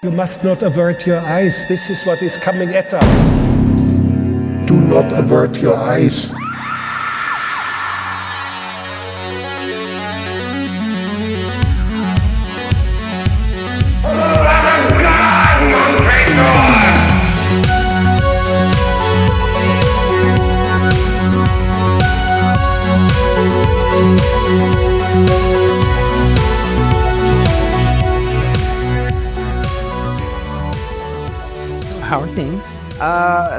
You must not avert your eyes. This is what is coming at us. Do not avert your eyes. How are things?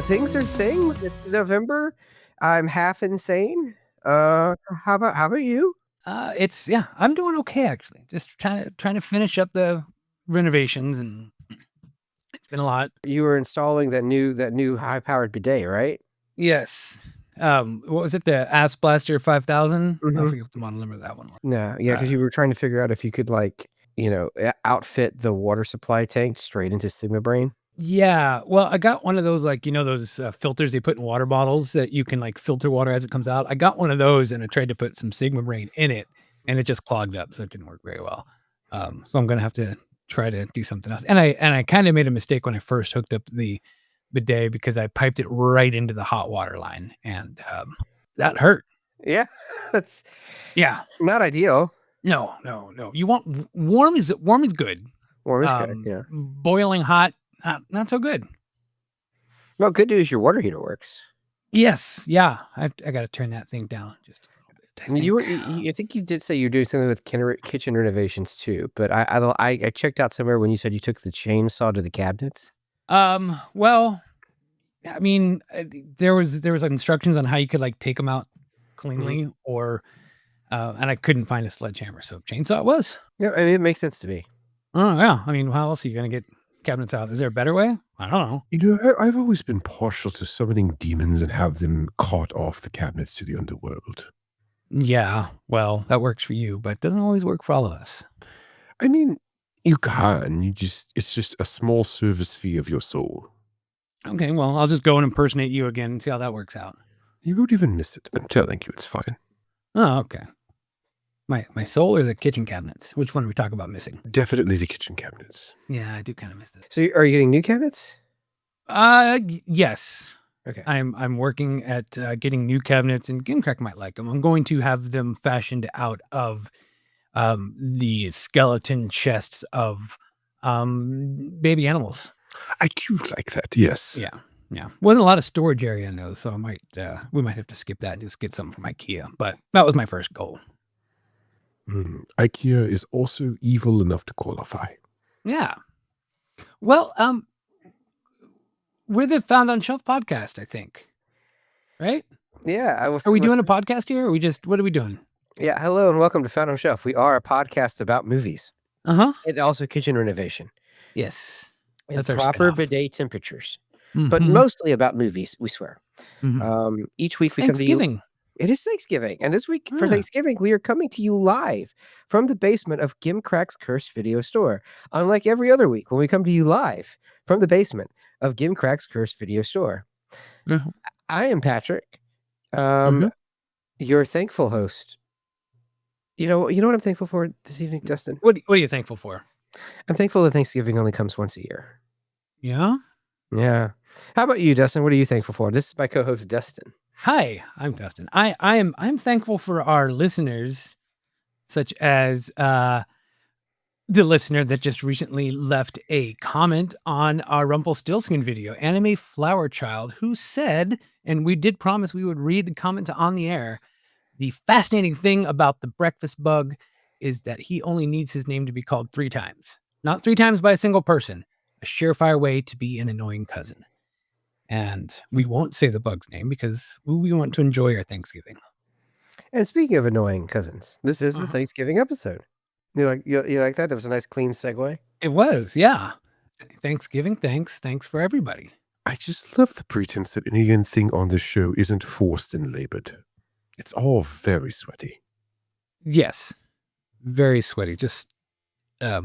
Things are things. It's November. I'm half insane. How about you? I'm doing okay actually. Just trying to finish up the renovations, and it's been a lot. You were installing that new high-powered bidet, right? Yes. What was it? The Ass Blaster 5000? I Mhm. forget what the model number of that one was. No, yeah, because you were trying to figure out if you could outfit the water supply tank straight into Sigma Brain. Yeah. Well, I got one of those, like, those filters they put in water bottles that you can like filter water as it comes out. I got one of those and I tried to put some Sigma Brain in it and it just clogged up. So it didn't work very well. So I'm going to have to try to do something else. And I kind of made a mistake when I first hooked up the bidet because I piped it right into the hot water line and that hurt. Yeah, that's Yeah. not ideal. No. You want warm is good. Warm is good. Yeah. Boiling hot, not so good. Well, good news, your water heater works. Yes. Yeah. I got to turn that thing down just a little bit. I think you did say you're doing something with kitchen renovations too, but I checked out somewhere when you said you took the chainsaw to the cabinets. Well, I mean, there was instructions on how you could like take them out cleanly, or and I couldn't find a sledgehammer, so chainsaw it was. Yeah, I mean, it makes sense to me. Oh yeah. I mean, how else are you gonna get cabinets out? Is there a better way? I don't know. I've always been partial to summoning demons and have them cart off the cabinets to the underworld. Yeah, well, that works for you, but it doesn't always work for all of us. I mean, you can. It's just a small service fee of your soul. Okay, well, I'll just go and impersonate you again and see how that works out. You won't even miss it. I'm telling you, it's fine. Oh, okay. My soul or the kitchen cabinets? Which one are we talking about missing? Definitely the kitchen cabinets. Yeah, I do kind of miss this. So, are you getting new cabinets? Yes. Okay. I'm working at getting new cabinets, and Gimcrack might like them. I'm going to have them fashioned out of the skeleton chests of baby animals. I do like that. Yes. Yeah. Wasn't a lot of storage area in those, so I might we might have to skip that and just get something from IKEA. But that was my first goal. IKEA is also evil enough to qualify. Yeah. Well, we're the Found on Shelf podcast, I think. Right? Yeah. Are we doing a podcast here? Or what are we doing? Yeah. Hello and welcome to Found on Shelf. We are a podcast about movies. Uh-huh. And also kitchen renovation. Yes. And That's our proper spinoff. bidet temperatures. Mhm. But mostly about movies, we swear. Mhm. Each week It's we come to you. Thanksgiving. It is Thanksgiving. And this week for Yeah. Thanksgiving, we are coming to you live from the basement of Gimcrack's Cursed Video Store. Unlike every other week when we come to you live from the basement of Gimcrack's Cursed Video Store. Mhm. I am Patrick, Mhm. your thankful host. You know what I'm thankful for this evening, Dustin? What are you thankful for? I'm thankful that Thanksgiving only comes once a year. Yeah. Yeah. How about you, Dustin? What are you thankful for? This is my co-host, Dustin. Hi, I'm Dustin. I'm thankful for our listeners, such as the listener that just recently left a comment on our Rumpelstiltskin video, Anime Flower Child, who said, and we did promise we would read the comment on the air, the fascinating thing about the breakfast bug is that he only needs his name to be called 3 times. Not 3 times by a single person. A surefire way to be an annoying cousin. And we won't say the bug's name because we want to enjoy our Thanksgiving. And speaking of annoying cousins, this is the Thanksgiving episode. You like that? That was a nice clean segue. It was, yeah. Thanksgiving, thanks for everybody. I just love the pretense that anything on this show isn't forced and labored. It's all very sweaty. Yes, very sweaty. Just, I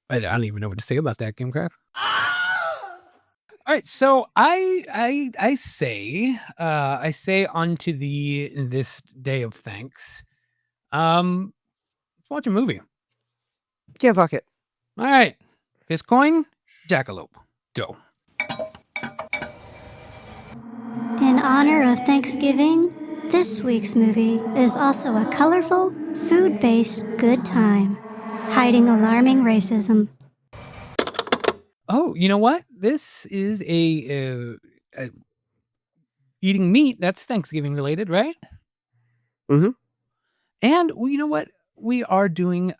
don't even know what to say about that, Gimcraft. All right, so I say onto this day of thanks. Let's watch a movie. Yeah, fuck it. All right, Fist coin, Jackalope. Go. In honor of Thanksgiving, this week's movie is also a colorful, food-based good time, hiding alarming racism. Oh, you know what? This is a eating meat. That's Thanksgiving related, right? Mm-hmm. And you know what? We are doing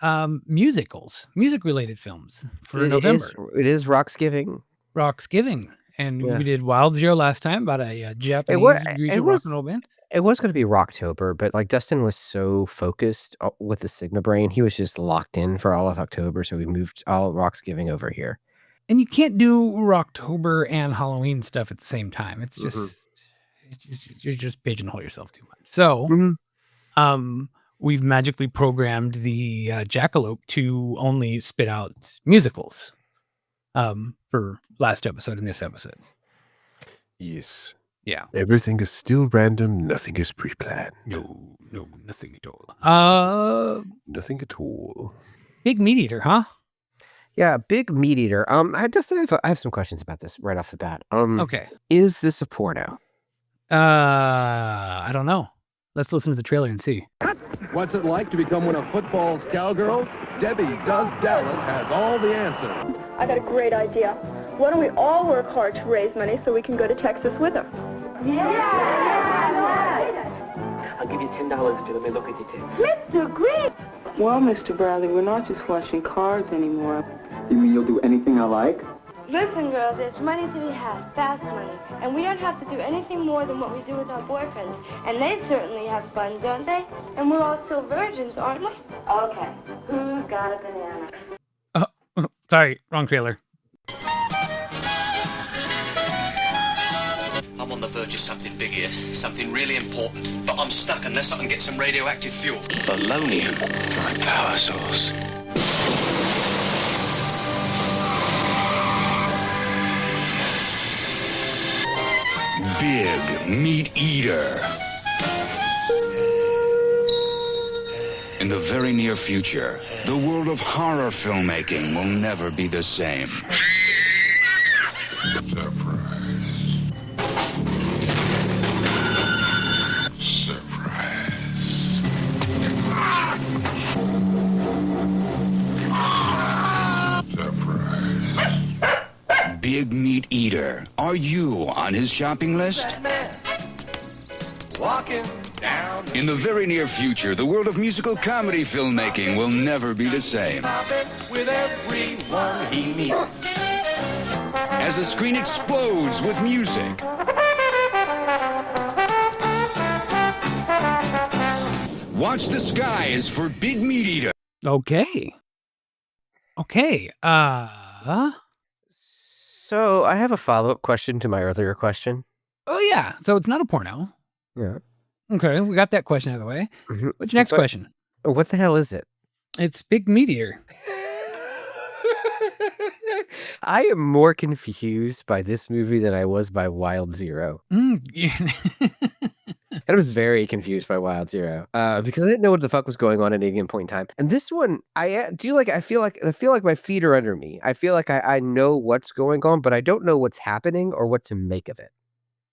musicals, music-related films for November. It is Rocksgiving. Rocksgiving. And Yeah. we did Wild Zero last time about a Japanese greasy rock and roll band. It was going to be Rocktober, but like Dustin was so focused with the Sigma brain, he was just locked in for all of October. So we moved all Rocksgiving over here. And you can't do Rocktober and Halloween stuff at the same time. It's just, you just pigeonhole yourself too much. So, we've magically programmed the Jackalope to only spit out musicals for last episode and this episode. Yes. Yeah. Everything is still random. Nothing is pre-planned. No, nothing at all. Nothing at all. Big Meat Eater, huh? Yeah, Big Meat Eater. Dustin, I have some questions about this right off the bat. Okay. Is this a porno? I don't know. Let's listen to the trailer and see. What's it like to become one of football's cowgirls? Debbie Does Dallas has all the answers. I got a great idea. Why don't we all work hard to raise money so we can go to Texas with her? I'll give you $10 if you let me look at your tits. Mr. Green! Well, Mr. Bradley, we're not just flashing cars anymore. You mean you'll do anything I like? Listen, girls, there's money to be had, fast money. And we don't have to do anything more than what we do with our boyfriends. And they certainly have fun, don't they? And we're all still virgins, aren't we? Okay, who's got a banana? Sorry, wrong trailer. I'm on the verge of something big here, something really important. But I'm stuck unless I can get some radioactive fuel. Polonium, my power source. Big Meat Eater. In the very near future, the world of horror filmmaking will never be the same. Big Meat Eater. Are you on his shopping list? Walking down In the very near future, the world of musical comedy filmmaking will never be the same. with everyone he meets. As the screen explodes with music. Watch the skies for Big Meat Eater. Okay. So I have a follow-up question to my earlier question. Oh, yeah. So it's not a porno. Yeah. Okay, we got that question out of the way. Mhm. What's your next But- question? What the hell is it? It's Big Meat Eater. I am more confused by this movie than I was by Wild Zero. I was very confused by Wild Zero because I didn't know what the fuck was going on at any given point in time. And this one, I feel like my feet are under me. I feel like I know what's going on, but I don't know what's happening or what to make of it.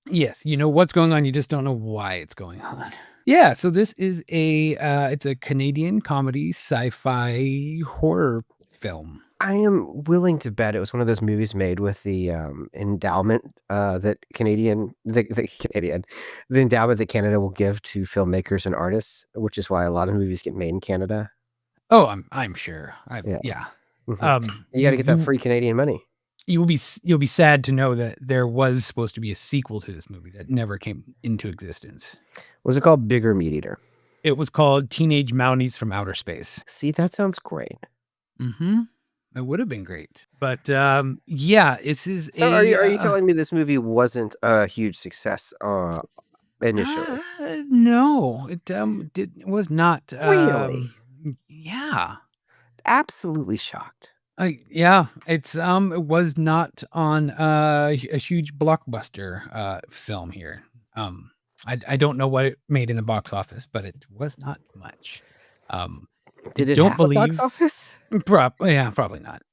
Yes, you know what's going on. You just don't know why it's going on. Yeah, so this is it's a Canadian comedy sci-fi horror film. I am willing to bet it was one of those movies made with the endowment the endowment that Canada will give to filmmakers and artists, which is why a lot of movies get made in Canada. Oh, I'm sure. Yeah. Mhm. You got to get that free Canadian money. You'll be sad to know that there was supposed to be a sequel to this movie that never came into existence. Was it called Bigger Meat Eater? It was called Teenage Mounties from Outer Space. See, that sounds great. Mm-hmm. It would have been great. But yeah, this is So are you telling me this movie wasn't a huge success initially? No, it was not. Really? Yeah. Absolutely shocked. Yeah, it was not on a huge blockbuster film here. I don't know what it made in the box office, but it was not much. Did it don't have believe a box office? Yeah, probably not.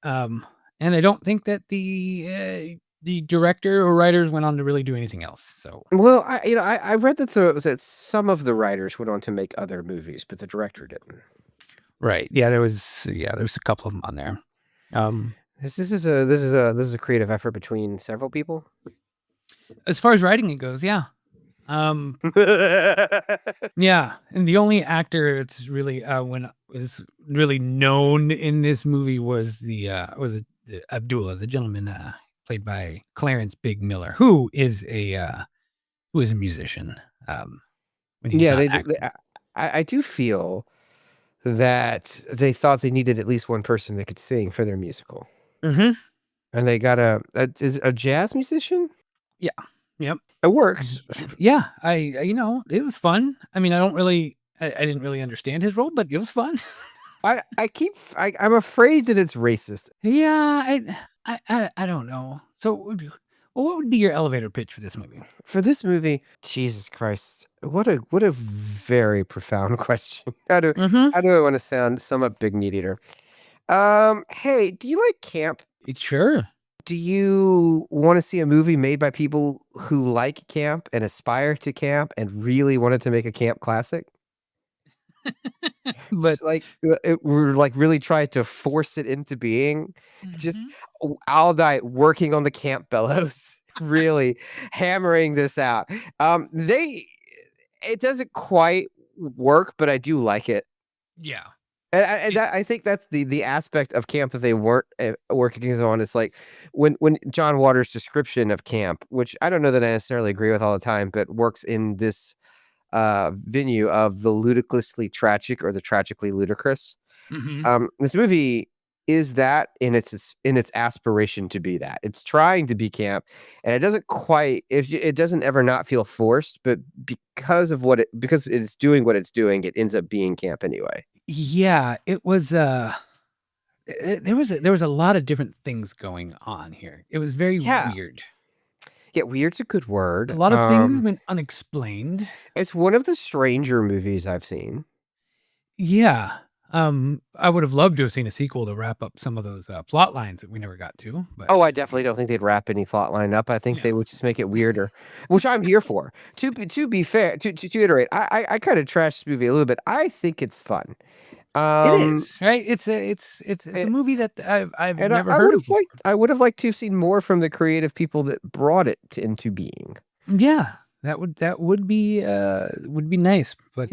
And I don't think that the director or writers went on to really do anything else. So, Well, I read that some of the writers went on to make other movies, but the director didn't. right. Yeah, there was a couple of them on there. This is a creative effort between several people. As far as writing it goes, yeah. Yeah, and the only actor that's really was really known in this movie was the Abdullah, the gentleman played by Clarence Big Miller, who is a musician. When he's not acting. I do feel that they thought they needed at least one person that could sing for their musical. Mm-hmm. And they got a jazz musician? Yeah. Yep. It works. Yeah. It was fun. I mean, I didn't really understand his role, but it was fun. I'm afraid that it's racist. Yeah. I don't know. So what would be your elevator pitch for this movie? For this movie, Jesus Christ, what a very profound question. How do I want to sum up Big Meat Eater? Hey, do you like camp? Sure. Do you want to see a movie made by people who like camp and aspire to camp and really wanted to make a camp classic? But we're like really trying to force it into being. Just I'll die working on the camp bellows, really hammering this out. It doesn't quite work, but I do like it. Yeah. And I think that's the aspect of camp that they weren't working on. It's like when John Waters' description of camp, which I don't know that I necessarily agree with all the time, but works in this venue of the ludicrously tragic or the tragically ludicrous. This movie is that in its aspiration to be that. It's trying to be camp, and it doesn't quite. It doesn't ever not feel forced, but because it's doing what it's doing, it ends up being camp anyway. Yeah, it was. There was a lot of different things going on here. It was very weird. Yeah, weird's a good word. A lot of things went unexplained. It's one of the stranger movies I've seen. Yeah. I would have loved to have seen a sequel to wrap up some of those plot lines that we never got to. But I definitely don't think they'd wrap any plot line up. I think they would just make it weirder, which I'm here for. To be fair, to iterate, I kind of trashed this movie a little bit. I think it's fun. It is, right? It's a movie that I've never heard of. I would have liked to have seen more from the creative people that brought it into being. Yeah, that would be nice, but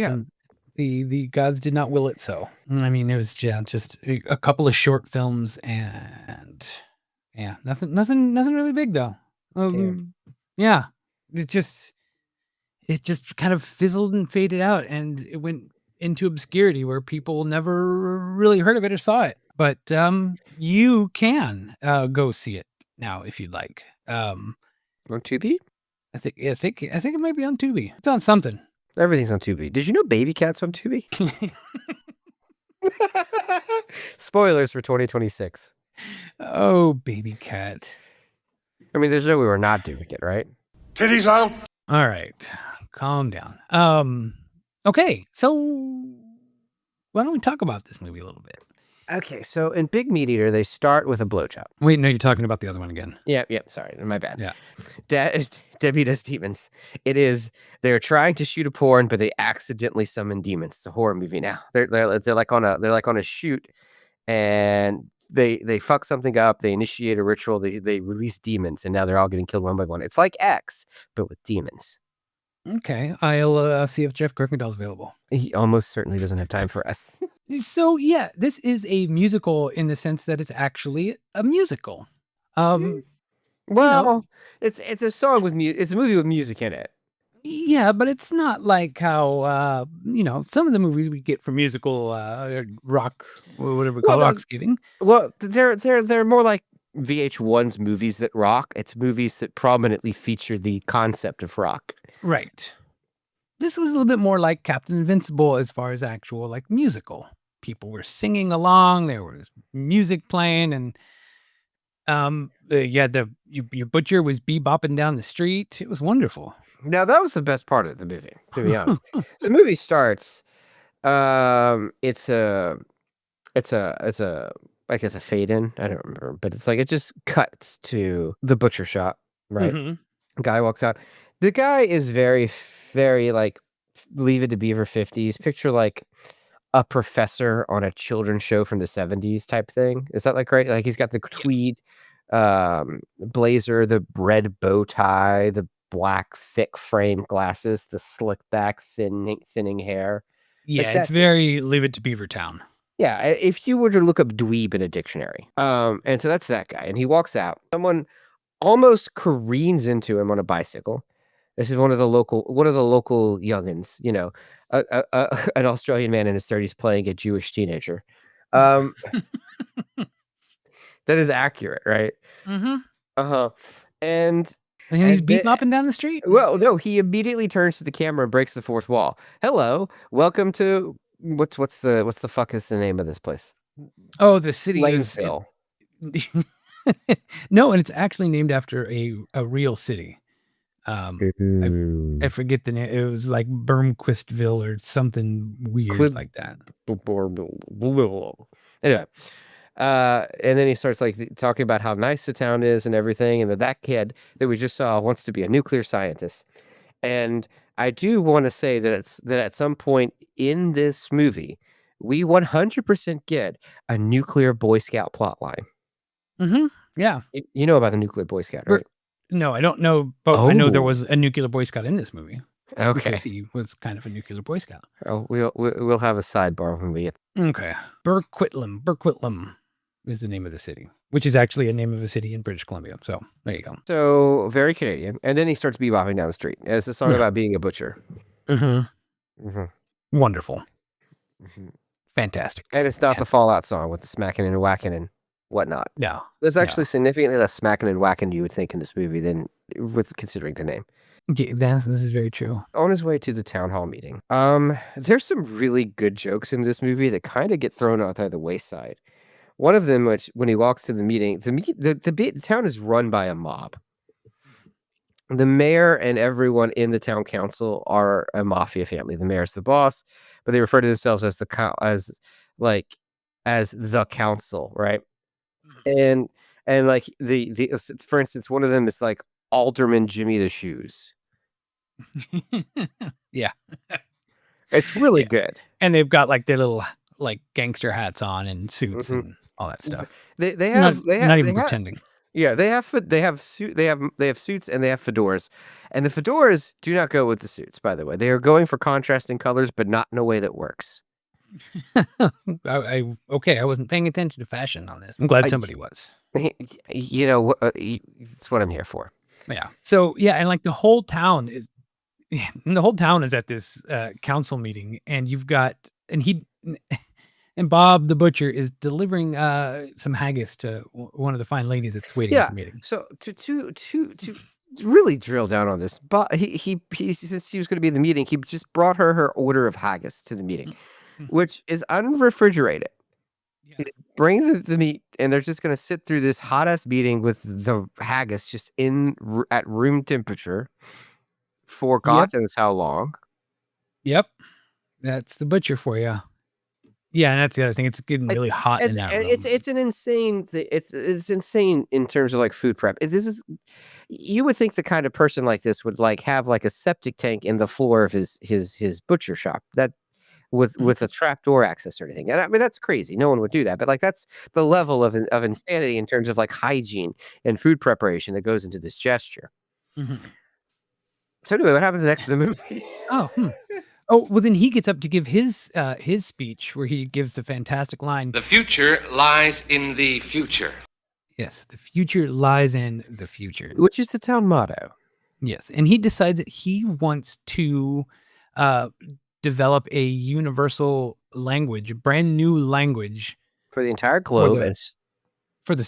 the gods did not will it so. I mean, there was just a couple of short films and nothing really big though. Yeah, it just kind of fizzled and faded out, and it went into obscurity where people never really heard of it or saw it. But you can go see it now if you'd like. On Tubi? I think it might be on Tubi. It's on something. Everything's on Tubi. Did you know Baby Cat's on Tubi? Spoilers for 2026. Oh, Baby Cat. I mean, there's no way we're not doing it, right? Titties out. All right. Calm down. Okay, so why don't we talk about this movie a little bit? Okay, so in Big Meat Eater, they start with a blowjob. Wait, no, you're talking about the other one again. Yeah, sorry, my bad. Yeah. Debbie Does Demons. They're trying to shoot a porn, but they accidentally summon demons. It's a horror movie now. They're like on a shoot, and they fuck something up. They initiate a ritual. They release demons, and now they're all getting killed one by one. It's like X, but with demons. Okay, I'll see if Jeff Kirkendall's available. He almost certainly doesn't have time for us. So yeah, this is a musical in the sense that it's actually a musical. Well, it's a song with music. It's a movie with music in it. Yeah, but it's not like how some of the movies we get for musical rock, whatever we call Rocksgiving. Well, they're more like VH1's movies that rock. It's movies that prominently feature the concept of rock. Right. This was a little bit more like Captain Invincible as far as actual like musical. People were singing along. There was music playing, and your butcher was bebopping down the street. It was wonderful. Now that was the best part of the movie, to be honest. The movie starts. It's a I guess a fade in. I don't remember, but it's like it just cuts to the butcher shop, right? Guy walks out. The guy is very, very like Leave It to Beaver 50s. Picture like a professor on a children's show from the 70s type thing. Is that like right? Like he's got the tweed blazer, the red bow tie, the black thick frame glasses, the slick back thinning hair. Yeah, Like it's very Leave It to Beaver Town. Yeah, if you were to look up dweeb in a dictionary. And so that's that guy. And he walks out. Someone almost careens into him on a bicycle. This is one of the local youngins, you know, an Australian man in his 30s playing a Jewish teenager. That is accurate, right? Uh-huh. And he's beating up and down the street? Well, no, he immediately turns to the camera and breaks the fourth wall. Hello, welcome to what's the fuck is the name of this place? Oh, the city Lanesville. No, and it's actually named after a real city. I forget the name. It was like Bermquistville or something weird like that. Anyway, and then he starts like talking about how nice the town is and everything, and that kid that we just saw wants to be a nuclear scientist. And I do want to say that at some point in this movie, we 100% get a nuclear Boy Scout plotline. Yeah. You know about the nuclear Boy Scout, right? No, I don't know, but I know there was a nuclear Boy Scout in this movie. Okay. Because he was kind of a nuclear Boy Scout. Oh, we'll have a sidebar when we get. Okay. Burquitlam is the name of the city, which is actually a name of a city in British Columbia. So there you go. So very Canadian. And then he starts bebopping down the street. And it's a song about being a butcher. Wonderful. Fantastic. And it's not the Fallout song with the smacking and whacking and whatnot. No. There's actually significantly less smacking and whacking you would think in this movie than with considering the name. Yeah, this is very true. On his way to the town hall meeting, there's some really good jokes in this movie that kind of get thrown out by the wayside. One of them, which when he walks to the meeting, the town is run by a mob. The mayor and everyone in the town council are a mafia family. The mayor's the boss, but they refer to themselves as the council, right? And like for instance, one of them is like Alderman Jimmy the Shoes. Yeah. It's really good. And they've got like their little like gangster hats on and suits and all that stuff. They have not even pretending. Yeah, they have suits and they have fedoras. And the fedoras do not go with the suits, by the way. They are going for contrasting colors, but not in a way that works. I wasn't paying attention to fashion on this. I'm glad somebody was. You know, that's what I'm here for. Yeah. So yeah, and like the whole town is at this council meeting, and you've got and Bob the butcher is delivering some haggis to one of the fine ladies that's waiting at the meeting. So to really drill down on this, but he since she was going to be in the meeting, he just brought her order of haggis to the meeting, which is unrefrigerated. Yeah. Bring the meat, and they're just going to sit through this hot ass meeting with the haggis just at room temperature for God knows how long. Yep, that's the butcher for you. Yeah, and that's the other thing. It's getting really hot in that room. It's an insane. It's insane in terms of like food prep. You would think the kind of person like this would like have like a septic tank in the floor of his butcher shop that with a trapdoor access or anything. And I mean that's crazy. No one would do that. But like that's the level of insanity in terms of like hygiene and food preparation that goes into this gesture. So anyway, what happens next in the movie? Oh, well, then he gets up to give his speech where he gives the fantastic line. The future lies in the future. Yes, the future lies in the future. Which is the town motto. Yes, and he decides that he wants to develop a universal language, a brand new language. For the entire globe.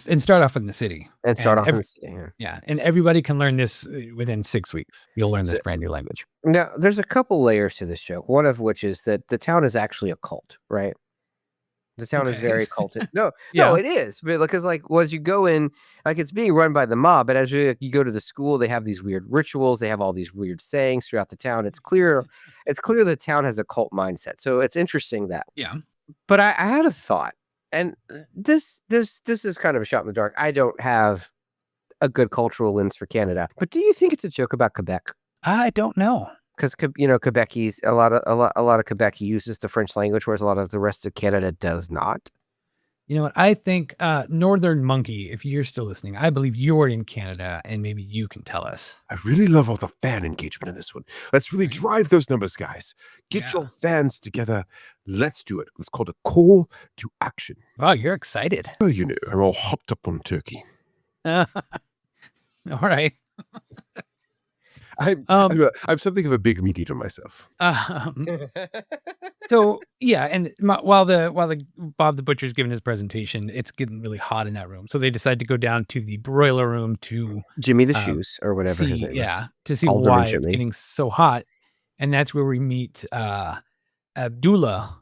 And start off in the city. In the city, yeah. And everybody can learn this within 6 weeks. You'll learn this brand new language. Now, there's a couple layers to this joke. One of which is that the town is actually a cult, right? The town is very cultic. No, it is. Because like, as you go in, like it's being run by the mob, but as you go to the school, they have these weird rituals. They have all these weird sayings throughout the town. It's clear the town has a cult mindset. So it's interesting that. Yeah. But I had a thought. and this is kind of a shot in the dark. I don't have a good cultural lens for Canada, but do you think it's a joke about Quebec? I don't know. Because Quebecese, a lot of Quebec uses the French language, whereas a lot of the rest of Canada does not. You know what? I think Northern Monkey, if you're still listening, I believe you're in Canada, and maybe you can tell us. I really love all the fan engagement in this one. Let's really drive those numbers, guys. Get your fans together. Let's do it. Let's call it a call to action. Wow, you're excited. Oh, I'm all hopped up on turkey. All right. I'm something of a big meat eater myself. So yeah, and while the Bob the Butcher's giving his presentation, it's getting really hot in that room. So they decide to go down to the broiler room to Jimmy the Shoes or whatever his name is. To see Alderman why Jimmy. it's getting so hot, and that's where we meet Abdullah,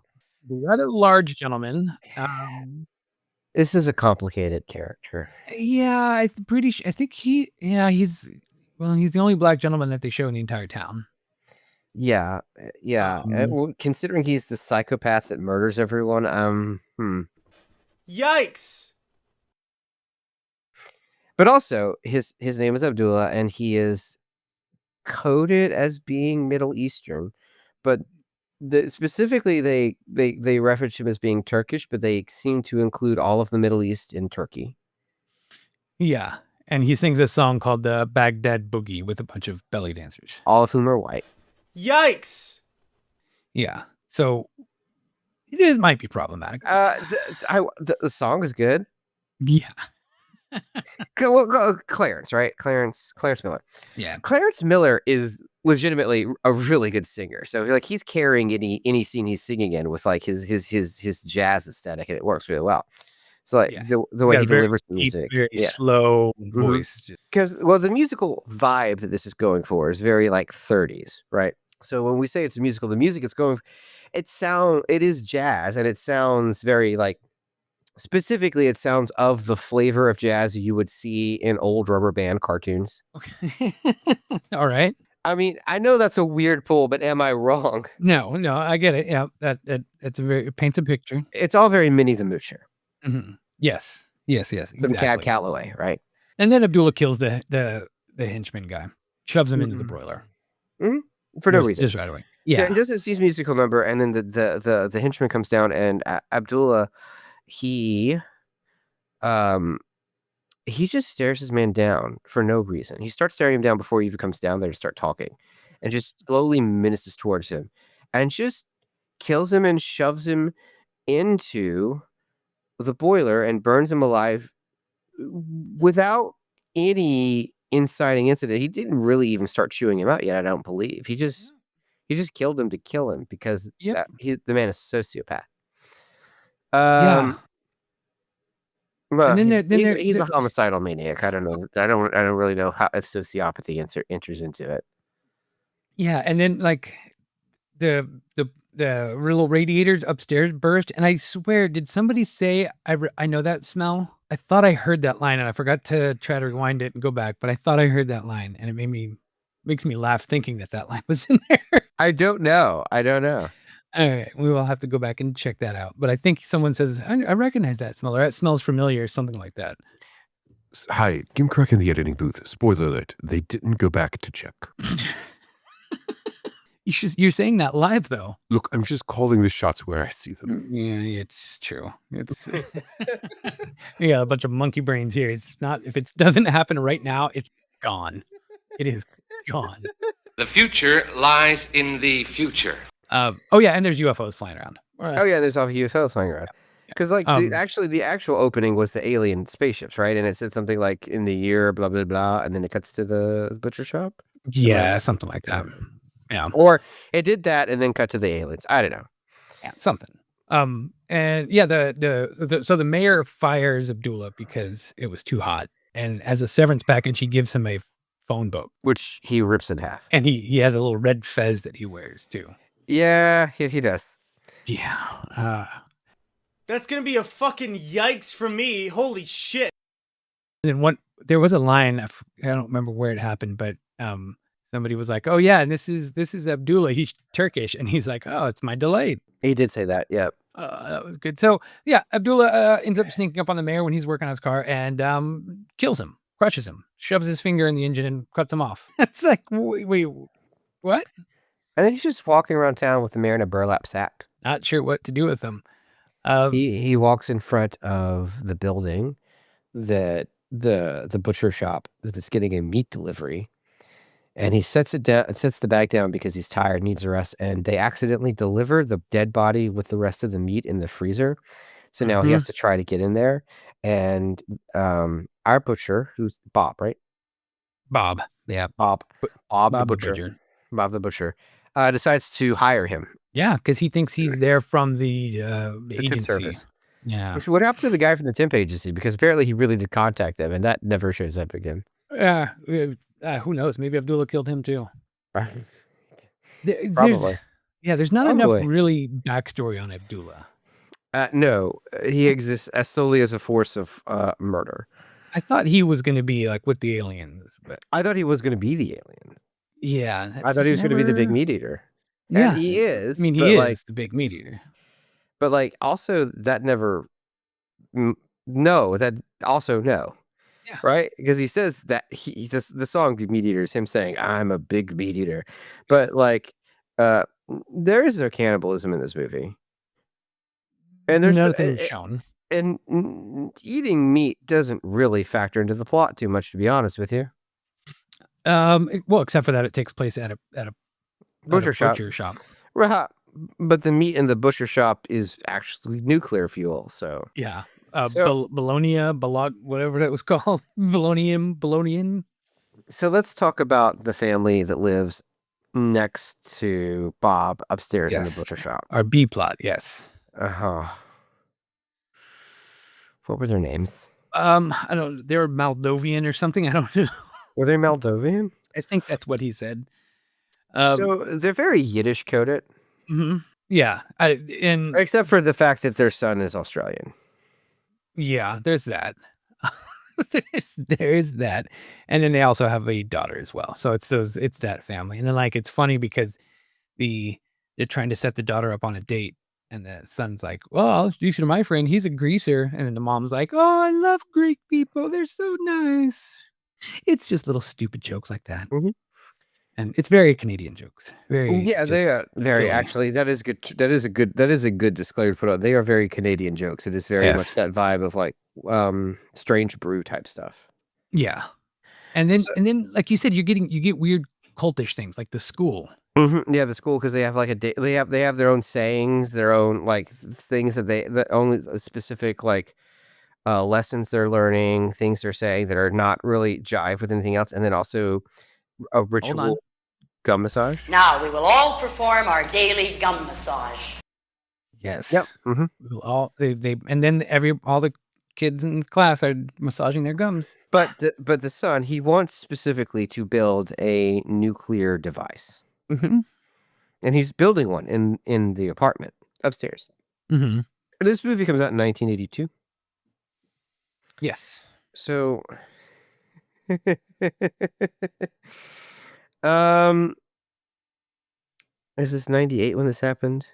the rather large gentleman. This is a complicated character. Yeah, I think he's the only black gentleman that they show in the entire town. Yeah. Well, considering he's the psychopath that murders everyone, Yikes! But also, his name is Abdullah, and he is coded as being Middle Eastern, but specifically they reference him as being Turkish, but they seem to include all of the Middle East in Turkey. Yeah, and he sings a song called the Baghdad Boogie with a bunch of belly dancers, all of whom are white. Yikes! Yeah, so it might be problematic. The song is good. Yeah. Clarence, right? Clarence Miller. Yeah. Clarence Miller is legitimately a really good singer. So like he's carrying any scene he's singing in with like his jazz aesthetic, and it works really well. So like the way he delivers the music, very slow voice. Because the musical vibe that this is going for is very like 30s, right? So when we say it's a musical, the music it is jazz, and it sounds very like, specifically it sounds of the flavor of jazz you would see in old Rubber Band cartoons. Okay. All right. I mean, I know that's a weird pull, but am I wrong? No, I get it. Yeah, it paints a picture. It's all very Minnie the Moocher. Mm-hmm. Yes, exactly. Some Cab Calloway, right? And then Abdullah kills the henchman guy, shoves him into the broiler. Mm-hmm. For no reason. Just right away. Yeah. So he does this musical number, and then the henchman comes down, and Abdullah, he just stares his man down for no reason. He starts staring him down before he even comes down there to start talking, and just slowly menaces towards him, and just kills him and shoves him into the boiler and burns him alive without any inciting incident. He didn't really even start chewing him out yet, I don't believe. He just killed him to kill him because the man is a sociopath. Yeah. Well, and then he's a homicidal maniac. I don't know. I don't really know if sociopathy enters into it. Yeah, and then like the little radiators upstairs burst, and I swear, did somebody say I know that smell? I thought I heard that line, and I forgot to try to rewind it and go back, but I thought I heard that line, and it makes me laugh thinking that line was in there. I don't know. All right, we will have to go back and check that out. But I think someone says, I recognize that smell, or that smells familiar, or something like that. Hi, Kim Crack in the editing booth. Spoiler alert, they didn't go back to check. You're saying that live, though. Look, I'm just calling the shots where I see them. Yeah, it's true. It's yeah, a bunch of monkey brains here. It's not, if it doesn't happen right now, it's gone. It is gone. The future lies in the future. Oh yeah, and there's UFOs flying around. Oh yeah, there's all UFOs flying around. Because like the actual opening was the alien spaceships, right? And it said something like in the year blah blah blah, and then it cuts to the butcher shop. Yeah, something like that. Yeah. Or it did that and then cut to the aliens. I don't know. Yeah, something. And yeah, so the mayor fires Abdullah because it was too hot, and as a severance package, he gives him a phone book, which he rips in half, and he has a little red fez that he wears too. Yeah, yes, he does. Yeah. That's gonna be a fucking yikes from me. Holy shit. And then there was a line, I don't remember where it happened, but somebody was like, "Oh yeah, and this is Abdullah. He's Turkish," and he's like, "Oh, it's my delayed." He did say that. Yep. That was good. So yeah, Abdullah ends up sneaking up on the mayor when he's working on his car and kills him, crushes him, shoves his finger in the engine and cuts him off. It's like, wait, what? And then he's just walking around town with the mayor in a burlap sack. Not sure what to do with him. He walks in front of the building that the butcher shop that's getting a meat delivery, and he sets the bag down because he's tired, needs a rest, and they accidentally deliver the dead body with the rest of the meat in the freezer. So now he has to try to get in there, and our butcher, who's Bob, right? Bob, yeah, Bob the butcher. Bob the butcher decides to hire him. Yeah, because he thinks he's there from the agency. Temp service. Yeah. What happened to the guy from the temp agency? Because apparently he really did contact them, and that never shows up again. Yeah. Who knows? Maybe Abdullah killed him too. Probably. There's not enough really backstory on Abdullah. No, he exists solely as a force of murder. I thought he was going to be like with the aliens, but I thought he was going to be the alien. Yeah, I thought he was going to be the big meat eater. Yeah, and he is. I mean, he is the big meat eater. But like, also that never. No. Yeah. Right? Because he says that the song "Meat Eater" is him saying, "I'm a big meat eater," but like, there is no cannibalism in this movie, and there's nothing shown. And eating meat doesn't really factor into the plot too much, to be honest with you. Well, except for that, it takes place at a butcher shop. Right, but the meat in the butcher shop is actually nuclear fuel. So yeah, whatever that was called, Bolognian. So let's talk about the family that lives next to Bob upstairs in the butcher shop. Our B plot, yes. What were their names? I don't. They were Moldovan or something. I don't know. Were they Moldovan? I think that's what he said. So they're very Yiddish coded. Mm-hmm. Yeah, except for the fact that their son is Australian. Yeah, there's that. there's that, and then they also have a daughter as well. So it's that family, and then like it's funny because they're trying to set the daughter up on a date, and the son's like, "Well, I'll introduce you to my friend. He's a greaser," and then the mom's like, "Oh, I love Greek people. They're so nice." It's just little stupid jokes like that. Mm-hmm. And it's very Canadian jokes. Very they are very silly. Actually, that is good. That is a good disclaimer to put out. They are very Canadian jokes. It is very much that vibe of like strange brew type stuff. Yeah. And then like you said, you get weird cultish things like the school. Mm-hmm. Yeah, the school, because they have like they have their own sayings, their own like things that only specific like lessons they're learning, things they're saying that are not really jive with anything else, and then also a ritual gum massage. Now we will all perform our daily gum massage. Yes. Yep. Mm-hmm. We'll all and then all the kids in class are massaging their gums. But the son, he wants specifically to build a nuclear device. Mm-hmm. And he's building one in the apartment upstairs. Mm-hmm. This movie comes out in 1982. Yes. So, is this 98 when this happened?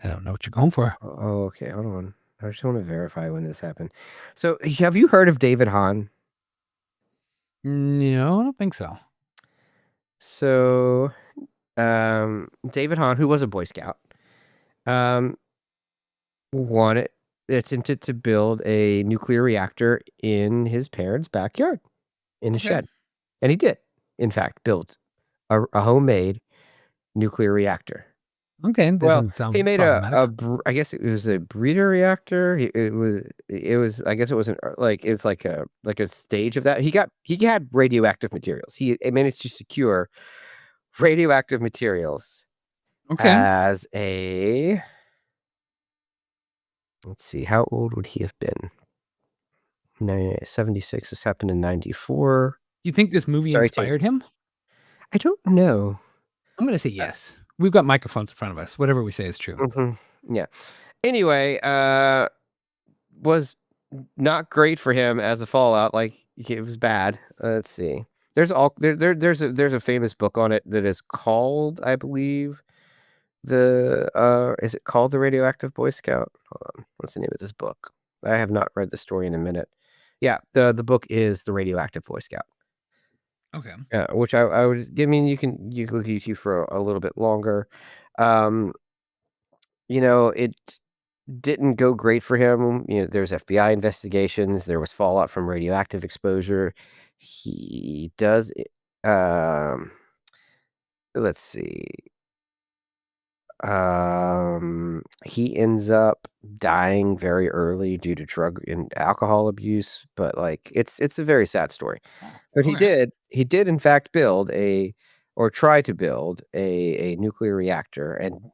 I don't know what you're going for. Oh, okay. Hold on. I just want to verify when this happened. So, have you heard of David Hahn? No, I don't think so. So, David Hahn, who was a Boy Scout, attempted to build a nuclear reactor in his parents' backyard, in a shed. And he did, in fact, build a homemade nuclear reactor. Okay. He made I guess it was a breeder reactor. It was I guess it wasn't like it's like a stage of that. He had radioactive materials. He managed to secure radioactive materials as a, let's see, how old would he have been? 76. This happened in 94. You think this movie inspired him? I don't know. I'm going to say yes. We've got microphones in front of us. Whatever we say is true. Mm-hmm. Yeah. Anyway, was not great for him as a fallout. Like, it was bad. Let's see. There's a famous book on it that is called, I believe, is it called The Radioactive Boy Scout? Hold on. What's the name of this book? I have not read the story in a minute. Yeah, the book is The Radioactive Boy Scout. Okay. Which I would, I mean, you can look at YouTube for a little bit longer. It didn't go great for him. There's FBI investigations. There was fallout from radioactive exposure. He does, let's see. He ends up dying very early due to drug and alcohol abuse, but like it's a very sad story. But he did in fact try to build a nuclear reactor and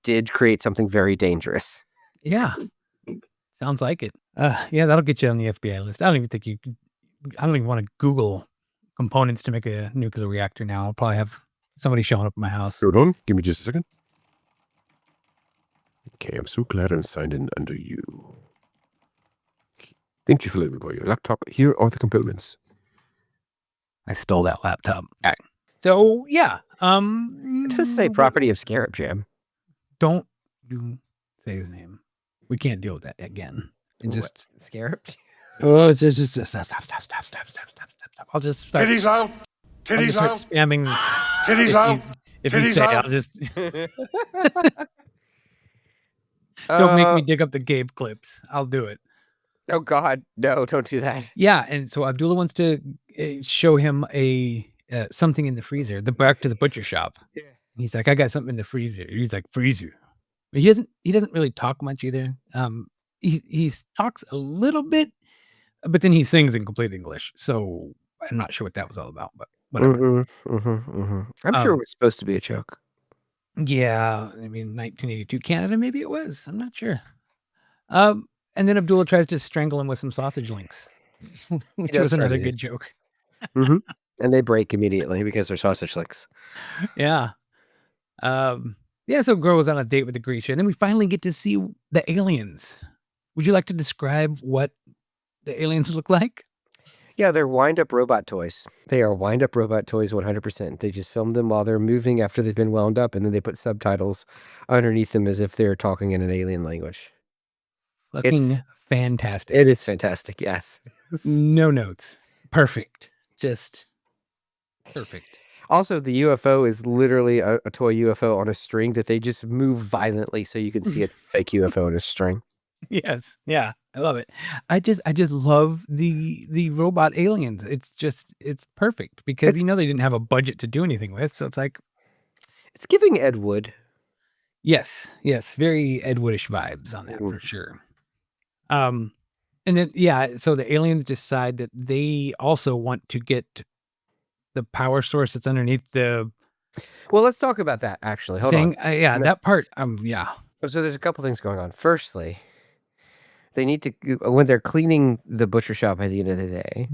did create something very dangerous. Yeah. Sounds like it. Yeah, that'll get you on the FBI list. I don't even want to Google components to make a nuclear reactor now. I'll probably have somebody showing up at my house. Hold on. Give me just a second. Okay, I'm so glad I'm signed in under you. Thank you for letting me borrow your laptop. Here are the components. I stole that laptop. All right. So yeah. It does say property of Scarab Jam. Don't you say his name. We can't deal with that again. And just Scarab. Oh, it's just stop. I'll just start. Titties out. I'll just start spamming. Titties out. If you say, I'll just. Don't make me dig up the Gabe clips. I'll do it. Oh God, no! Don't do that. Yeah, and so Abdullah wants to show him something in the freezer. Back to the butcher shop. Yeah. He's like, I got something in the freezer. He's like, freezer. But he doesn't really talk much either. He talks a little bit, but then he sings in complete English. So I'm not sure what that was all about, but whatever. I'm sure it was supposed to be a joke. Yeah, I mean, 1982 Canada, maybe it was. I'm not sure. And then Abdullah tries to strangle him with some sausage links, which was another good joke. And they break immediately because they're sausage links. Yeah. Yeah, so Girl was on a date with the greaser, and then we finally get to see the aliens. Would you like to describe what the aliens look like? Yeah, they're wind-up robot toys. They are wind-up robot toys 100%. They just film them while they're moving after they've been wound up, and then they put subtitles underneath them as if they're talking in an alien language. Fucking fantastic. It is fantastic, yes. No notes. Perfect. Just perfect. Also, the UFO is literally a toy UFO on a string that they just move violently so you can see it's a fake UFO on a string. Yes. Yeah. I love it. I just love the robot aliens. It's perfect because they didn't have a budget to do anything with. So it's like it's giving Ed Wood. Yes. Very Ed Woodish vibes on that for sure. And then so the aliens decide that they also want to get the power source that's underneath the Well, let's talk about that actually. Hold on. That part. So there's a couple things going on. Firstly, they need to, when they're cleaning the butcher shop at the end of the day,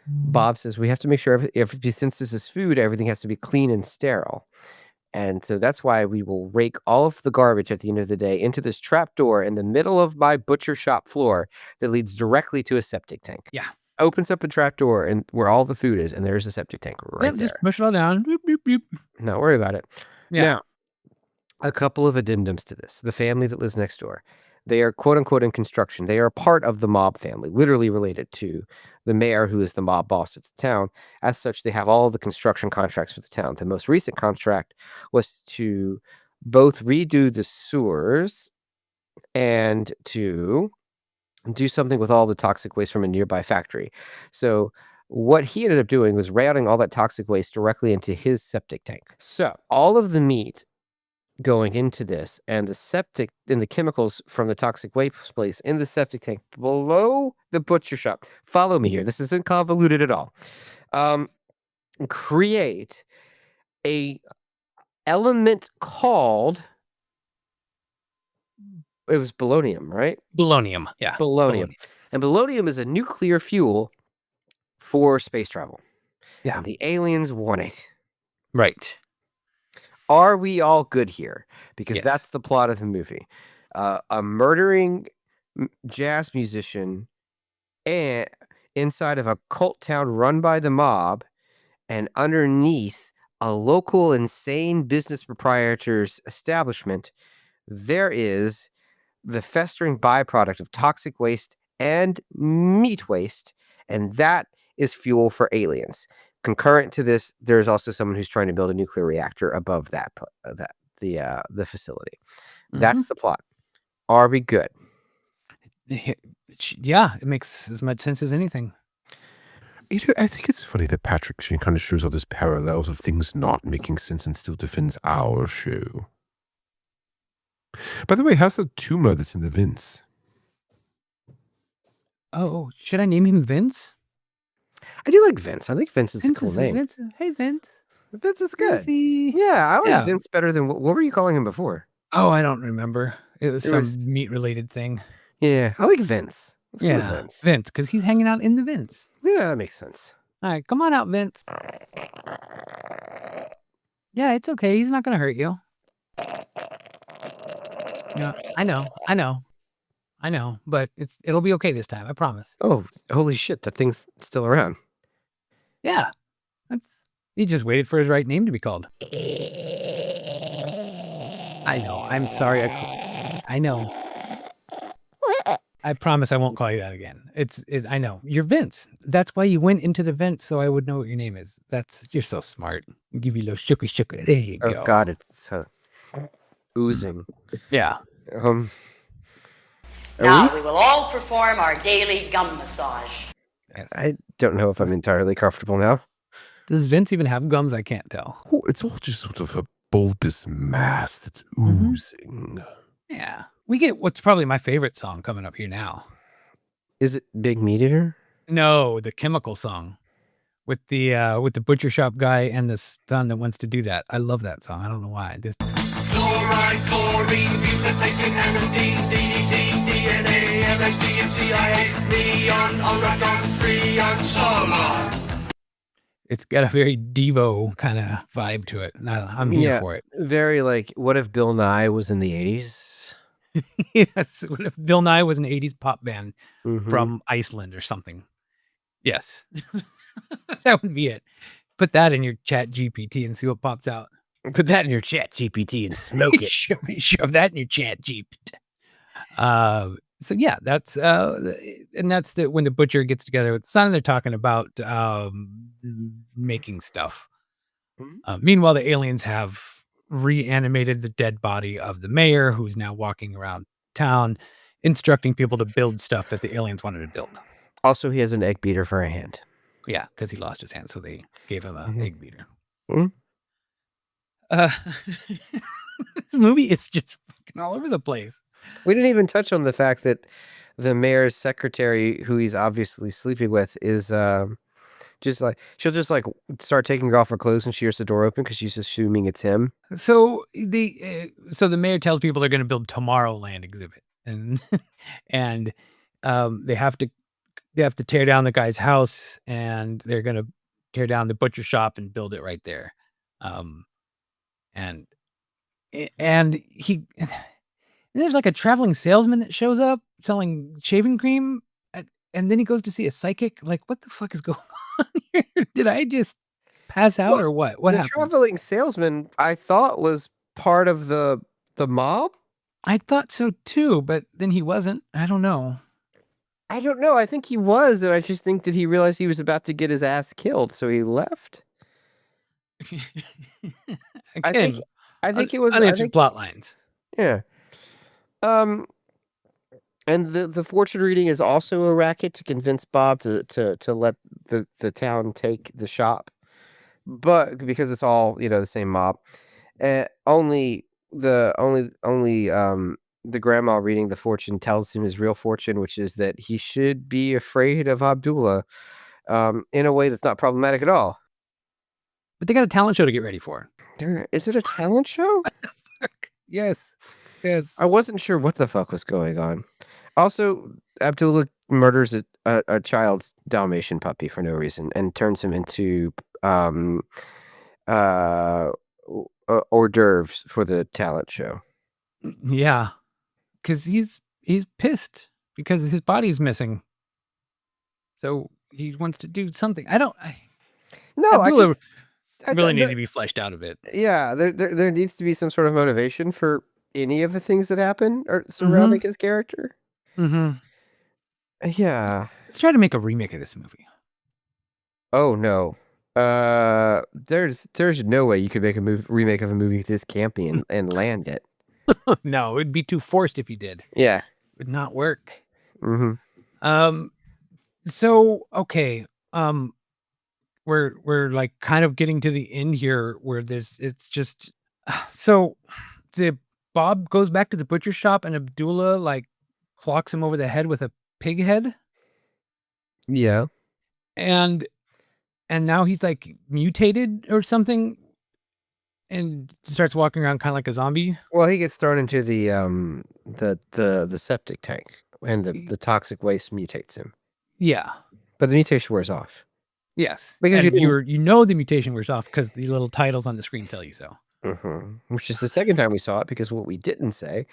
Bob says we have to make sure since this is food, everything has to be clean and sterile. And so that's why we will rake all of the garbage at the end of the day into this trap door in the middle of my butcher shop floor that leads directly to a septic tank. Yeah. Opens up a trap door and where all the food is, and there's a septic tank right there. Just push it all down. Boop, boop, boop. Not worry about it. Yeah. Now, a couple of addendums to this. The family that lives next door, they are quote unquote in construction. They are part of the mob family, literally related to the mayor, who is the mob boss of the town. As such, they have all the construction contracts for the town. The most recent contract was to both redo the sewers and to do something with all the toxic waste from a nearby factory. So what he ended up doing was routing all that toxic waste directly into his septic tank. So all of the meat going into this and the septic and the chemicals from the toxic waste place in the septic tank below the butcher shop. Follow me here. This isn't convoluted at all. Create a element called, it was polonium, right? Polonium. Yeah. Polonium. And polonium is a nuclear fuel for space travel. Yeah. And the aliens want it. Right. Are we all good here? Because that's the plot of the movie. A murdering jazz musician inside of a cult town run by the mob and underneath a local insane business proprietor's establishment, there is the festering byproduct of toxic waste and meat waste, and that is fuel for aliens. Concurrent to this, there's also someone who's trying to build a nuclear reactor above the facility. That's the plot. Are we good? Yeah, it makes as much sense as anything. I think it's funny that Patrick kind of shows all these parallels of things not making sense and still defends our show. By the way, how's the tumor that's in the vents? Oh, should I name him Vince? I do like Vince. I think Vince is a cool name. Hey, Vince. Vince is good. Vincey. Yeah, I like Yeah. Vince better than what were you calling him before? Oh, I don't remember. It was It some was- meat-related thing. Yeah, I like Vince. Let's go with Yeah, Vince. Vince, because he's hanging out in the vents. Yeah, that makes sense. All right, come on out, Vince. Yeah, it's okay. He's not going to hurt you. Yeah, I know, but it'll be okay this time. I promise. Oh, holy shit! That thing's still around. Yeah, he just waited for his right name to be called. I know. I'm sorry. I know. I promise I won't call you that again. I know. You're Vince. That's why you went into the vents, so I would know what your name is. You're so smart. I'll give you a little shooky. There you go. Oh God, it's oozing. Yeah. Now we will all perform our daily gum massage. I don't know if I'm entirely comfortable now. Does Vince even have gums? I can't tell. Oh, it's all just sort of a bulbous mass that's oozing. Yeah. We get what's probably my favorite song coming up here now. Is it Big Meat Eater? No, the Chemical song with the butcher shop guy and the son that wants to do that. I love that song. I don't know why. Fluoride, chlorine, butadiene, anodine, DDT, DNA, LSD, and CIA, neon, argon, freon, solar. It's got a very Devo kind of vibe to it. And I'm here for it. Very like, what if Bill Nye was in the 80s? Yes. What if Bill Nye was an 80s pop band from Iceland or something? Yes. That would be it. Put that in your chat GPT and see what pops out. Put that in your chat GPT and smoke it. Shove that in your chat GPT. So yeah, that's when the butcher gets together with the son, they're talking about making stuff. Meanwhile, the aliens have reanimated the dead body of the mayor, who's now walking around town, instructing people to build stuff that the aliens wanted to build. Also, he has an egg beater for a hand. Yeah, because he lost his hand, so they gave him an egg beater. This movie is just fucking all over the place. We didn't even touch on the fact that the mayor's secretary, who he's obviously sleeping with, is she'll just start taking off her clothes when she hears the door open because she's assuming it's him. So the mayor tells people they're going to build Tomorrowland exhibit, and they have to tear down the guy's house, and they're going to tear down the butcher shop and build it right there. And there's like a traveling salesman that shows up selling shaving cream, and then he goes to see a psychic. Like, what the fuck is going on here? Did I just pass out or what? What happened? The traveling salesman, I thought, was part of the mob. I thought so too, but then he wasn't. I don't know. I think he was, and I just think that he realized he was about to get his ass killed, so he left. Again, I think it was unanswered plot lines. Yeah. And the fortune reading is also a racket to convince Bob to let the town take the shop, but because it's all the same mob, only the grandma reading the fortune tells him his real fortune, which is that he should be afraid of Abdullah, in a way that's not problematic at all. But they got a talent show to get ready for. Is it a talent show? What the fuck? Yes. I wasn't sure what the fuck was going on. Also, Abdullah murders a child's Dalmatian puppy for no reason and turns him into hors d'oeuvres for the talent show. Yeah, because he's pissed because his body's missing. So he wants to do something. No, Abdullah I really needed the to be fleshed out a bit. yeah, there needs to be some sort of motivation for any of the things that happen or surrounding Mhm. his character. Mhm. Yeah. Let's try to make a remake of this movie. Oh, no. There's no way you could make a remake of a movie this campy and land it. No, it'd be too forced if you did. Yeah. It would not work. Mhm. So, okay, we're, like, kind of getting to the end here where it's just so Bob goes back to the butcher shop and Abdullah, like, clocks him over the head with a pig head, Yeah. and now he's, like, mutated or something and starts walking around kinda like a zombie. Well, he gets thrown into the septic tank, and the toxic waste mutates him. Yeah. But the mutation wears off. Yes, Because you and didn't you know the mutation wears off because the little titles on the screen tell you so. Which is the second time we saw it, because what we didn't say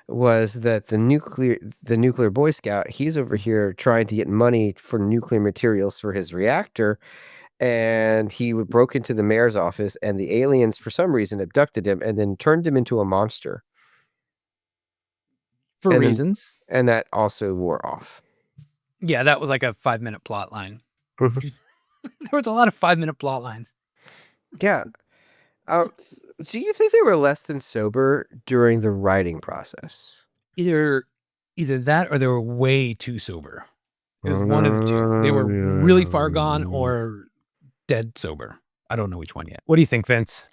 was that the nuclear Boy Scout, he's over here trying to get money for nuclear materials for his reactor, and he broke into the mayor's office, and the aliens, for some reason, abducted him and then turned him into a monster. For And then- reasons. and that also wore off. Yeah, that was like a 5-minute plot line. Mhm. There was a lot of 5-minute plot lines. Yeah. Do you think they were less than sober during the writing process? Either that or they were way too sober. It was one of the two. They were really far gone or dead sober. I don't know which one yet. What do you think, Vince?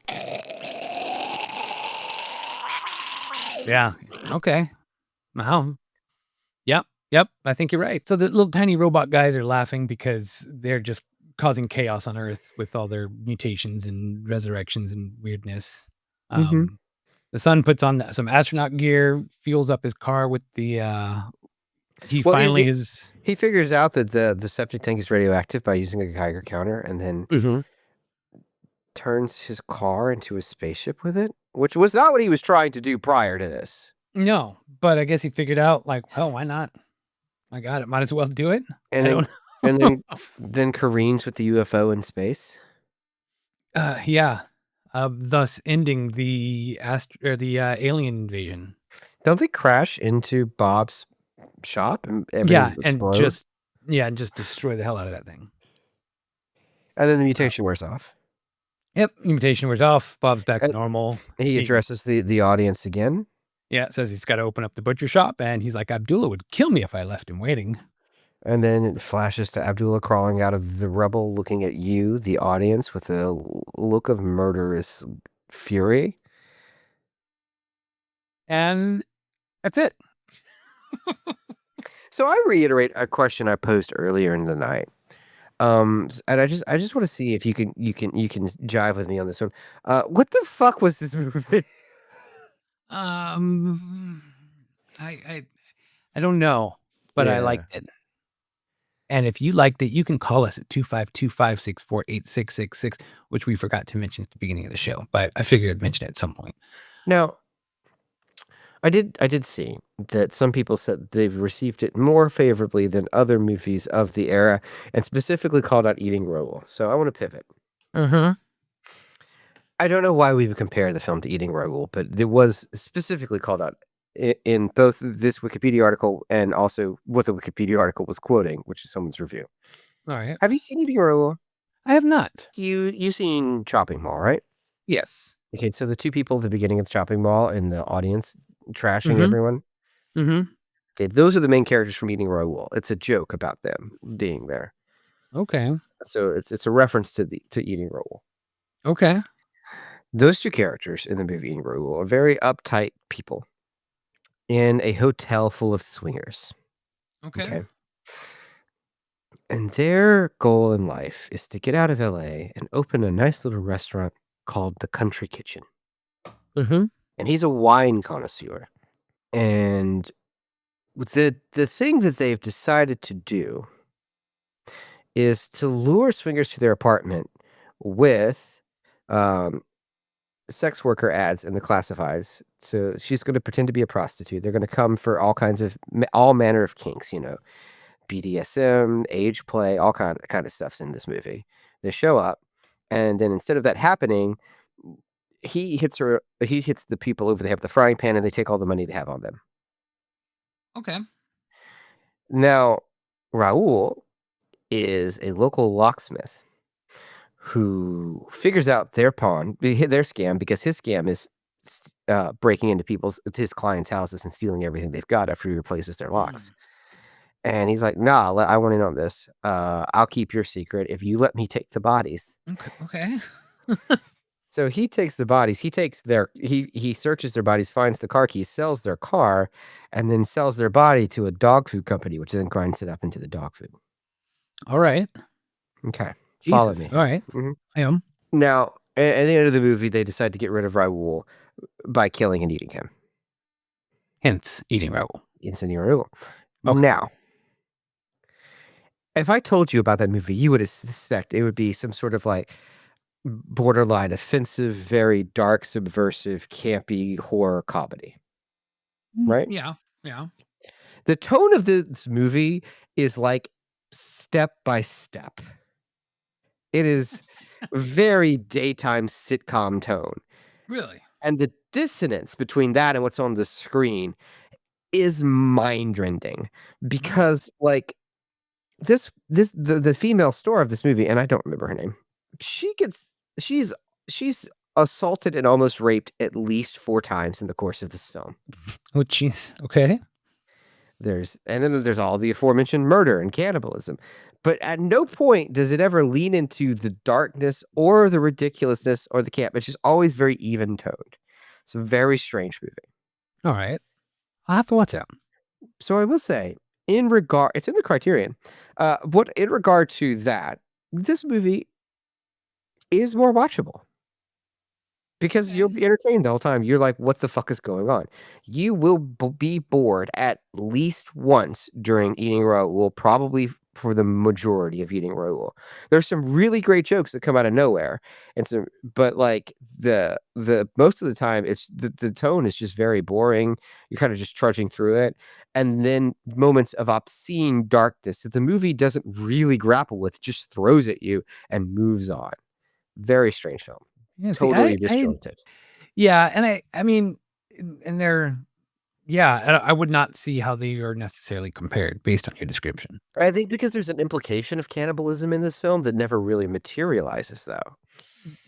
Yeah. Okay. Wow. Yep. I think you're right. So the little tiny robot guys are laughing because they're just causing chaos on Earth with all their mutations and resurrections and weirdness. Mhm. The son puts on some astronaut gear, fuels up his car with the he Well, finally is he figures out that the septic tank is radioactive by using a Geiger counter, and then turns his car into a spaceship with it, which was not what he was trying to do prior to this. No, but I guess he figured out like, well, why not? I got it. Might as well do it. And I then, don't then careens with the UFO in space. Yeah. Thus ending the alien invasion. Don't they crash into Bob's shop and everything Yeah, and explode? just destroy the hell out of that thing. And then the mutation wears off. Yep, mutation wears off. Bob's back to normal. He addresses the audience again. Yeah, says he's got to open up the butcher shop, and he's like, Abdullah would kill me if I left him waiting. And then it flashes to Abdullah crawling out of the rubble, looking at you, the audience, with a look of murderous fury. And that's it. So I reiterate a question I posed earlier in the night. And I just want to see if you can jive with me on this one. What the fuck was this movie? I don't know, but I liked it. And if you liked it, you can call us at 252-564-8666, which we forgot to mention at the beginning of the show, but I figured I'd mention it at some point. Now, I did see that some people said they've received it more favorably than other movies of the era, and specifically called out Eating Raoul. So I want to pivot. I don't know why we would compare the film to Eating Raoul, but it was specifically called out in both this Wikipedia article and also what the Wikipedia article was quoting, which is someone's review. All right. Have you seen Eating Raoul? I have not. You seen Chopping Mall, right? Yes. Okay, so the two people at the beginning of the Chopping Mall in the audience trashing everyone. Okay, those are the main characters from Eating Raoul. It's a joke about them being there. Okay. So it's a reference to Eating Raoul. Okay. Those two characters in the movie Eating Raoul are very uptight people in a hotel full of swingers. Okay. And their goal in life is to get out of LA and open a nice little restaurant called the Country Kitchen. And he's a wine connoisseur. And the thing that they've decided to do is to lure swingers to their apartment with sex worker ads in the classifieds. So she's going to pretend to be a prostitute. They're going to come for all manner of kinks, BDSM, age play, all kind of stuff's in this movie. They show up And then instead of that happening, he hits the people over. They have the frying pan, and they take all the money they have on them. Okay. Now, Raul is a local locksmith who figures out their scam, because his scam is breaking into his clients' houses and stealing everything they've got after he replaces their locks. And he's like, "Nah, I want in on this. I'll keep your secret if you let me take the bodies." Okay. So he takes the bodies. He searches their bodies, finds the car keys, sells their car, and then sells their body to a dog food company, which then grinds it up into the dog food. All right. Okay. Jesus. Follow me. All right. I am. Now, at the end of the movie, they decide to get rid of Raul by killing and eating him. Hence, eating Raul. Okay. Now, if I told you about that movie, you would suspect it would be some sort of like borderline offensive, very dark, subversive, campy horror comedy. Right? Yeah. Yeah. The tone of this movie is like step by step. It is very daytime sitcom tone. Really? And the dissonance between that and what's on the screen is mind-rending, because like the female star of this movie, and I don't remember her name, she's assaulted and almost raped at least 4 times in the course of this film. Oh, jeez. Okay. And then there's all the aforementioned murder and cannibalism. But at no point does it ever lean into the darkness or the ridiculousness or the camp. It's just always very even toned. It's a very strange movie. All right. I'll have to watch that. So I will say, it's in the Criterion. In regard to that, this movie is more watchable. Because you'll be entertained the whole time. You're like, what the fuck is going on? You will be bored at least once during eating Raul, probably for the majority of eating Raul. There's some really great jokes that come out of nowhere, but like the most of the time, it's the tone is just very boring. You're kind of just trudging through it, and then moments of obscene darkness that the movie doesn't really grapple with, just throws at you and moves on. Very strange film. Yeah, Totally disjointed. Yeah, and I mean, and they're, yeah, I would not see how they are necessarily compared based on your description. I think because there's an implication of cannibalism in this film that never really materializes, though.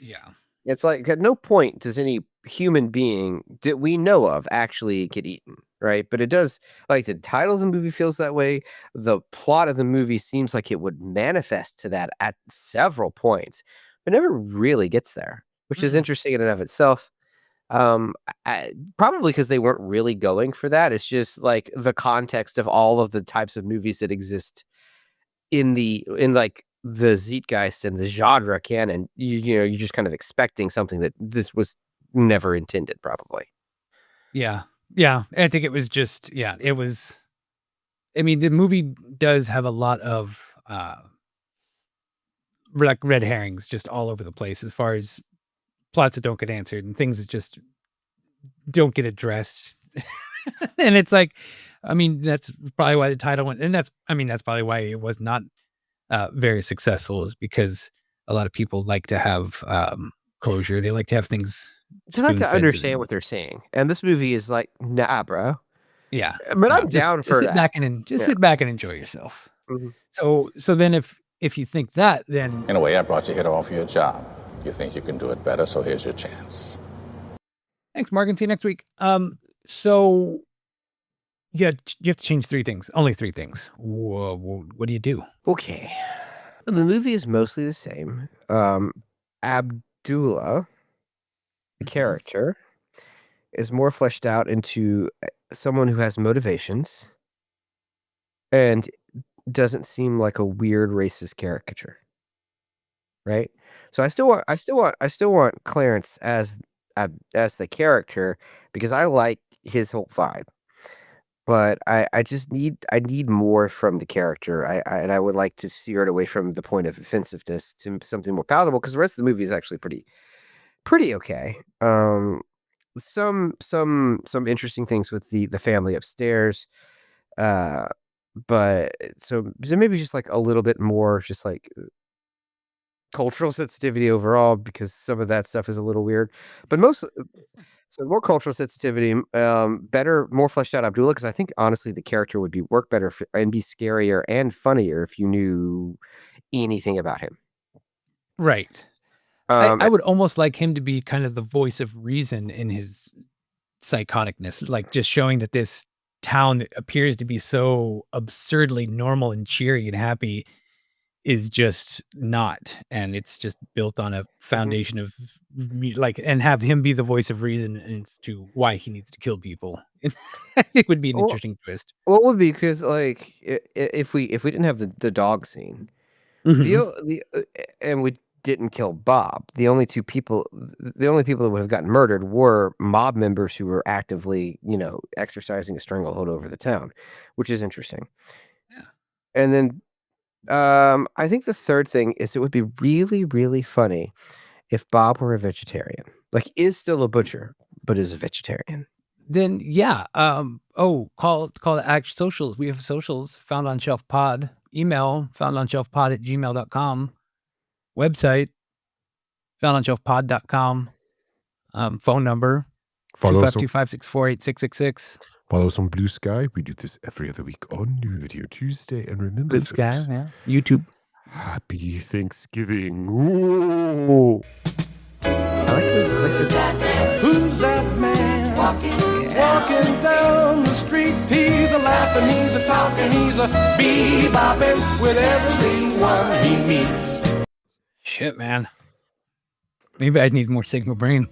Yeah. It's like at no point does any human being that we know of actually get eaten, right? But it does, like the title of the movie feels that way. The plot of the movie seems like it would manifest to that at several points, but never really gets there, which is interesting in and of itself. Probably because they weren't really going for that. It's just like the context of all of the types of movies that exist in like the Zeitgeist and the genre canon. You're just kind of expecting something that this was never intended, probably. Yeah. Yeah. I think it was just, it was, I mean, the movie does have a lot of like red herrings just all over the place as far as plots that don't get answered and things that just don't get addressed. And it's like, I mean, that's probably why the title went, and that's probably why it was not very successful, is because a lot of people like to have closure. They like to have things. They like to understand what they're saying. And this movie is like, nah, bro. Yeah. But I'm down for sit that. back and sit back and enjoy yourself. Mm-hmm. So then if you think that, then in a way, I brought you here to offer you a job. You think you can do it better, so here's your chance. Thanks, Mark, and see you next week. So yeah, you have to change 3 things. Only 3 things. Whoa, what do you do? Okay. The movie is mostly the same. Abdullah, the character, is more fleshed out into someone who has motivations and doesn't seem like a weird racist caricature. Right? So I still want Clarence as the character, because I like his whole vibe. But I need more from the character. And I would like to steer it away from the point of offensiveness to something more palatable, because the rest of the movie is actually pretty okay. Some interesting things with the family upstairs. But so maybe just like a little bit more just like cultural sensitivity overall, because some of that stuff is a little weird. But so more cultural sensitivity, better, more fleshed out Abdullah, because I think honestly the character would work better and be scarier and funnier if you knew anything about him. Right. I would almost like him to be kind of the voice of reason in his psychoticness, like just showing that this town that appears to be so absurdly normal and cheery and happy is just not, and it's just built on a foundation of like, and have him be the voice of reason as to why he needs to kill people. It would be an interesting twist. Well, it would be because like if we didn't have the dog scene, and we didn't kill Bob, the only people that would have gotten murdered were mob members who were actively, exercising a stranglehold over the town, which is interesting. Yeah. And then I think the third thing is it would be really, really funny if Bob were a vegetarian, like is still a butcher, but is a vegetarian. Then yeah. Call to act socials. We have socials, Found on Shelf Pod. Email, foundonshelfpod@gmail.com. Website, foundonshelfpod.com. Phone number, 252-564-8666. Follow us on Blue Sky. We do this every other week on New Video Tuesday. And remember, Blue Sky, yeah. YouTube. Happy Thanksgiving. Ooh. Who's that man? Walking down the street. He's a laughing, he's a talking, he's a bebopping with everyone he meets. Shit, man. Maybe I'd need more Sigma brain.